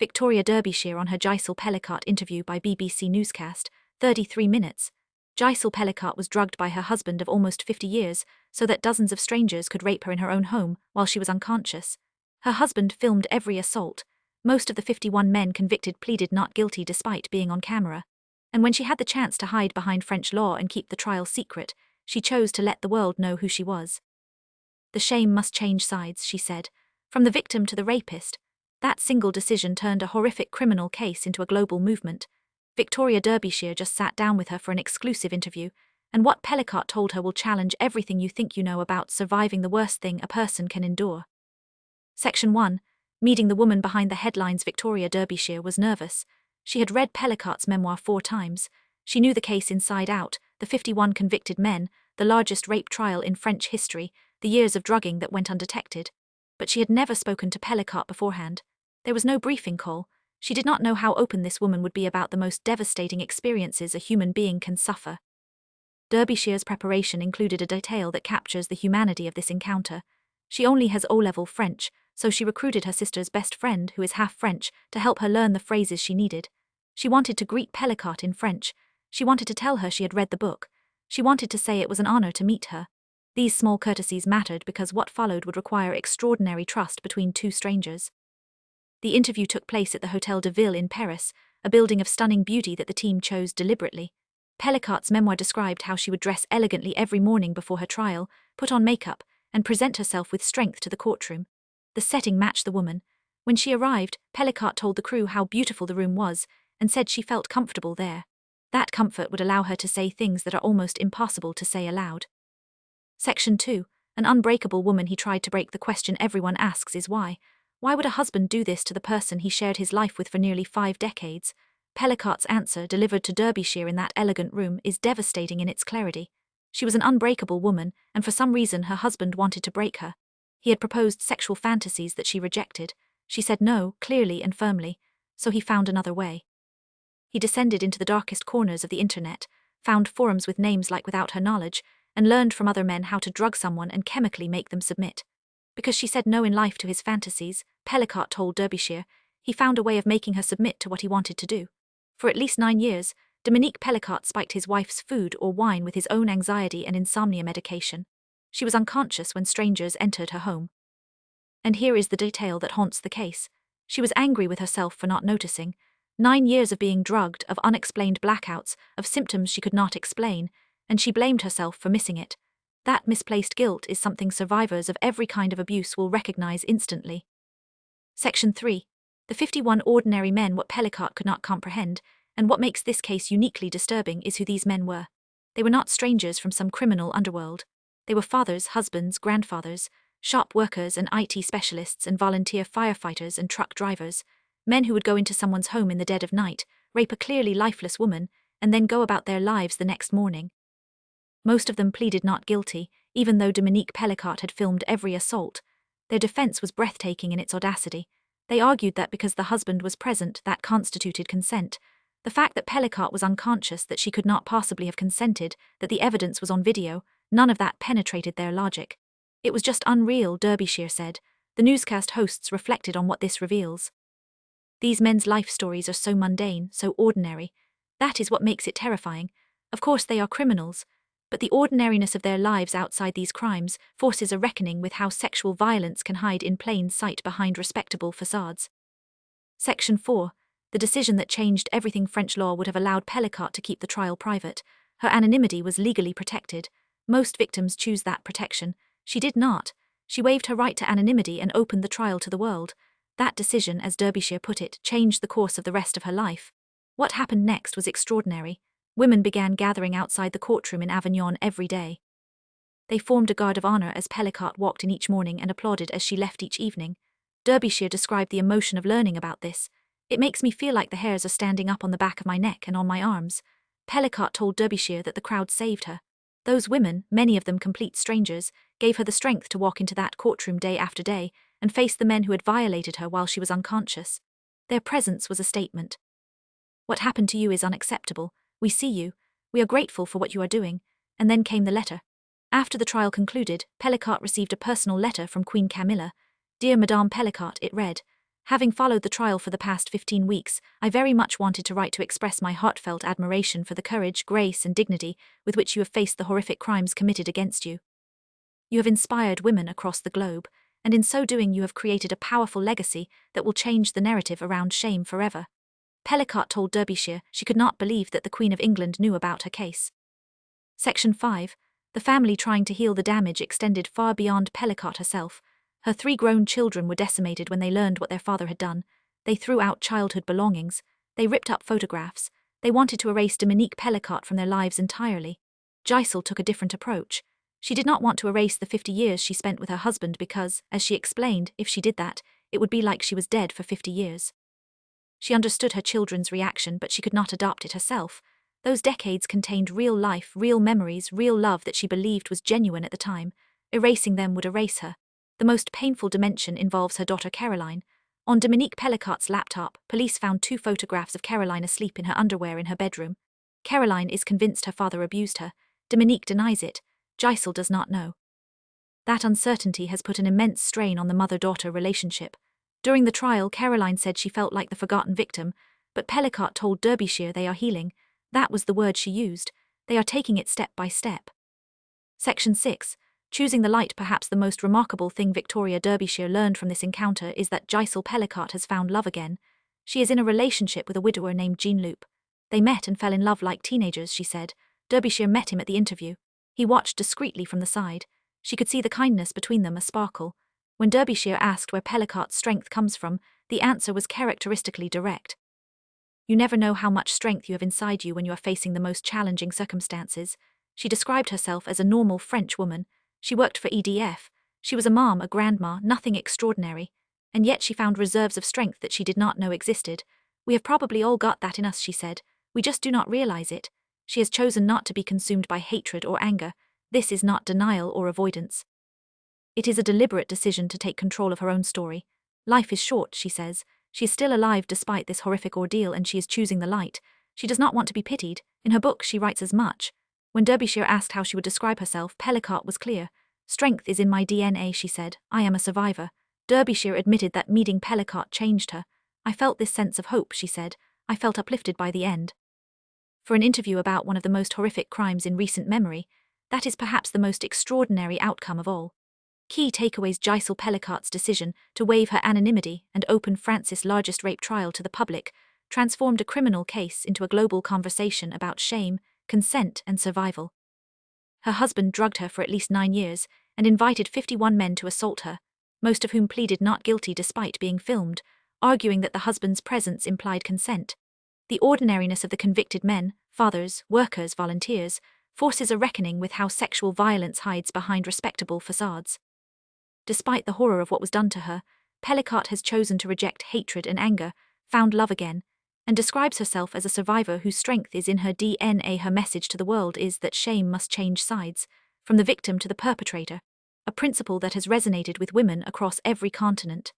Victoria Derbyshire on her Gisele Pelicot interview by BBC Newscast, 33 minutes. Gisele Pelicot was drugged by her husband of almost 50 years so that dozens of strangers could rape her in her own home while she was unconscious. Her husband filmed every assault. Most of the 51 men convicted pleaded not guilty despite being on camera. And when she had the chance to hide behind French law and keep the trial secret, she chose to let the world know who she was. The shame must change sides, she said. From the victim to the rapist. That single decision turned a horrific criminal case into a global movement. Victoria Derbyshire just sat down with her for an exclusive interview, and what Pelicot told her will challenge everything you think you know about surviving the worst thing a person can endure. Section 1. Meeting the woman behind the headlines. Victoria Derbyshire was nervous. She had read Pelicot's memoir 4 times. She knew the case inside out, the 51 convicted men, the largest rape trial in French history, the years of drugging that went undetected. But she had never spoken to Pelicot beforehand. There was no briefing call. She did not know how open this woman would be about the most devastating experiences a human being can suffer. Derbyshire's preparation included a detail that captures the humanity of this encounter. She only has O-level French, so she recruited her sister's best friend, who is half French, to help her learn the phrases she needed. She wanted to greet Pelicot in French. She wanted to tell her she had read the book. She wanted to say it was an honor to meet her. These small courtesies mattered because what followed would require extraordinary trust between 2 strangers. The interview took place at the Hôtel de Ville in Paris, a building of stunning beauty that the team chose deliberately. Pelicot's memoir described how she would dress elegantly every morning before her trial, put on makeup, and present herself with strength to the courtroom. The setting matched the woman. When she arrived, Pelicot told the crew how beautiful the room was and said she felt comfortable there. That comfort would allow her to say things that are almost impossible to say aloud. Section 2. An unbreakable woman. He tried to break the question everyone asks is why. Why would a husband do this to the person he shared his life with for nearly 5 decades? Pelicot's answer, delivered to Derbyshire in that elegant room, is devastating in its clarity. She was an unbreakable woman, and for some reason her husband wanted to break her. He had proposed sexual fantasies that she rejected. She said no, clearly and firmly, so he found another way. He descended into the darkest corners of the internet, found forums with names like without her knowledge, and learned from other men how to drug someone and chemically make them submit. Because she said no in life to his fantasies, Pelicot told Derbyshire, he found a way of making her submit to what he wanted to do. For at least 9 years, Dominique Pelicot spiked his wife's food or wine with his own anxiety and insomnia medication. She was unconscious when strangers entered her home. And here is the detail that haunts the case. She was angry with herself for not noticing. 9 years of being drugged, of unexplained blackouts, of symptoms she could not explain, and she blamed herself for missing it. That misplaced guilt is something survivors of every kind of abuse will recognize instantly. Section 3. The 51 ordinary men. What Pelicot could not comprehend, and what makes this case uniquely disturbing, is who these men were. They were not strangers from some criminal underworld. They were fathers, husbands, grandfathers, shop workers and IT specialists and volunteer firefighters and truck drivers, men who would go into someone's home in the dead of night, rape a clearly lifeless woman, and then go about their lives the next morning. Most of them pleaded not guilty, even though Dominique Pelicot had filmed every assault. Their defense was breathtaking in its audacity. They argued that because the husband was present, that constituted consent. The fact that Pelicot was unconscious, that she could not possibly have consented, that the evidence was on video, none of that penetrated their logic. It was just unreal, Derbyshire said. The newscast hosts reflected on what this reveals. These men's life stories are so mundane, so ordinary. That is what makes it terrifying. Of course they are criminals, but the ordinariness of their lives outside these crimes forces a reckoning with how sexual violence can hide in plain sight behind respectable facades. Section 4. The decision that changed everything. French law would have allowed Pelicot to keep the trial private. Her anonymity was legally protected. Most victims choose that protection. She did not. She waived her right to anonymity and opened the trial to the world. That decision, as Derbyshire put it, changed the course of the rest of her life. What happened next was extraordinary. Women began gathering outside the courtroom in Avignon every day. They formed a guard of honor as Pelicot walked in each morning and applauded as she left each evening. Derbyshire described the emotion of learning about this. It makes me feel like the hairs are standing up on the back of my neck and on my arms. Pelicot told Derbyshire that the crowd saved her. Those women, many of them complete strangers, gave her the strength to walk into that courtroom day after day and face the men who had violated her while she was unconscious. Their presence was a statement. What happened to you is unacceptable. We see you. We are grateful for what you are doing. And then came the letter. After the trial concluded, Pelicot received a personal letter from Queen Camilla. Dear Madame Pelicot, it read. Having followed the trial for the past 15 weeks, I very much wanted to write to express my heartfelt admiration for the courage, grace, and dignity with which you have faced the horrific crimes committed against you. You have inspired women across the globe, and in so doing you have created a powerful legacy that will change the narrative around shame forever. Pelicot told Derbyshire she could not believe that the Queen of England knew about her case. Section 5. The family trying to heal the damage extended far beyond Pelicot herself. Her 3 grown children were decimated when they learned what their father had done. They threw out childhood belongings. They ripped up photographs. They wanted to erase Dominique Pelicot from their lives entirely. Gisele took a different approach. She did not want to erase the 50 years she spent with her husband because, as she explained, if she did that, it would be like she was dead for 50 years. She understood her children's reaction, but she could not adopt it herself. Those decades contained real life, real memories, real love that she believed was genuine at the time. Erasing them would erase her. The most painful dimension involves her daughter Caroline. On Dominique Pelicot's laptop, police found 2 photographs of Caroline asleep in her underwear in her bedroom. Caroline is convinced her father abused her. Dominique denies it. Gisele does not know. That uncertainty has put an immense strain on the mother-daughter relationship. During the trial, Caroline said she felt like the forgotten victim, but Pelicot told Derbyshire they are healing. That was the word she used. They are taking it step by step. Section 6. Choosing the light. Perhaps the most remarkable thing Victoria Derbyshire learned from this encounter is that Gisele Pelicot has found love again. She is in a relationship with a widower named Jean-Luc. They met and fell in love like teenagers, she said. Derbyshire met him at the interview. He watched discreetly from the side. She could see the kindness between them a sparkle. When Derbyshire asked where Pelicot's strength comes from, the answer was characteristically direct. You never know how much strength you have inside you when you are facing the most challenging circumstances. She described herself as a normal French woman. She worked for EDF. She was a mom, a grandma, nothing extraordinary. And yet she found reserves of strength that she did not know existed. We have probably all got that in us, she said. We just do not realize it. She has chosen not to be consumed by hatred or anger. This is not denial or avoidance. It is a deliberate decision to take control of her own story. Life is short, she says. She is still alive despite this horrific ordeal, and she is choosing the light. She does not want to be pitied. In her book, she writes as much. When Derbyshire asked how she would describe herself, Pelicot was clear. Strength is in my DNA, she said. I am a survivor. Derbyshire admitted that meeting Pelicot changed her. I felt this sense of hope, she said. I felt uplifted by the end. For an interview about one of the most horrific crimes in recent memory, that is perhaps the most extraordinary outcome of all. Key takeaways: Gisele Pelicot's decision to waive her anonymity and open France's largest rape trial to the public transformed a criminal case into a global conversation about shame, consent, and survival. Her husband drugged her for at least 9 years and invited 51 men to assault her, most of whom pleaded not guilty despite being filmed, arguing that the husband's presence implied consent. The ordinariness of the convicted men, fathers, workers, volunteers, forces a reckoning with how sexual violence hides behind respectable facades. Despite the horror of what was done to her, Pelicot has chosen to reject hatred and anger, found love again, and describes herself as a survivor whose strength is in her DNA. Her message to the world is that shame must change sides, from the victim to the perpetrator, a principle that has resonated with women across every continent.